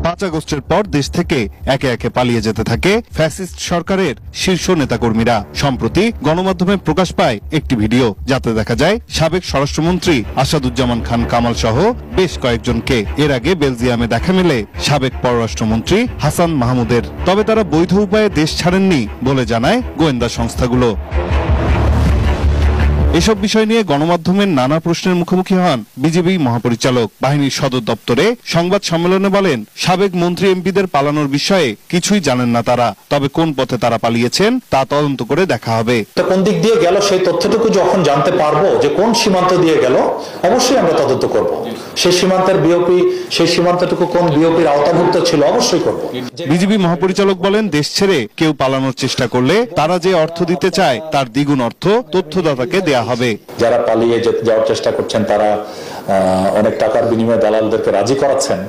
5 আগস্টের পর দেশ থেকে একে একে পালিয়ে যেতে থাকে ফ্যাসিস্ট সরকারের শীর্ষ নেতাকর্মীরা। সম্প্রতি গণমাধ্যমে প্রকাশ পায় একটি ভিডিও, যাতে দেখা যায় সাবেক স্বরাষ্ট্রমন্ত্রী আসাদুজ্জামান খান কামাল সহ বেশ কয়েকজনকে। এর আগে বেলজিয়ামে দেখা মেলে সাবেক পররাষ্ট্রমন্ত্রী হাসান মাহমুদের। তবে তারা বৈধ উপায়ে দেশ ছাড়েননি বলে জানায় গোয়েন্দা সংস্থাগুলো। এসব বিষয় নিয়ে গণমাধ্যমের নানা প্রশ্নের মুখোমুখি হন বিজিবি মহাপরিচালক। বাহিনীর সদর দপ্তরে সংবাদ সম্মেলনে বলেন, সাবেক মন্ত্রী এমপিদের পালানোর বিষয়ে কিছুই জানেন না তারা। তবে কোন পথে তারা পালিয়েছেন তা তদন্ত করে দেখা হবে। কোন দিক দিয়ে গেল সেই তথ্যটুকু যখন জানতে পারবো, যে কোন সীমান্ত দিয়ে গেল, অবশ্যই আমরা তদন্ত করব। সেই সীমান্তের বিওপি, সেই সীমান্তটুকু কোন বিওপির আওতাভুক্ত ছিল, অবশ্যই করব। বিজিবি মহাপরিচালক বলেন, দেশ ছেড়ে কেউ পালানোর চেষ্টা করলে তারা যে অর্থ দিতে চায় তার দ্বিগুণ অর্থ তথ্যদাতাকে দেয়া হবে। যারা পালিয়ে যাওয়ার চেষ্টা করছেন তারা অনেক টাকার বিনিময়ে দালালদেরকে রাজি করাচ্ছেন।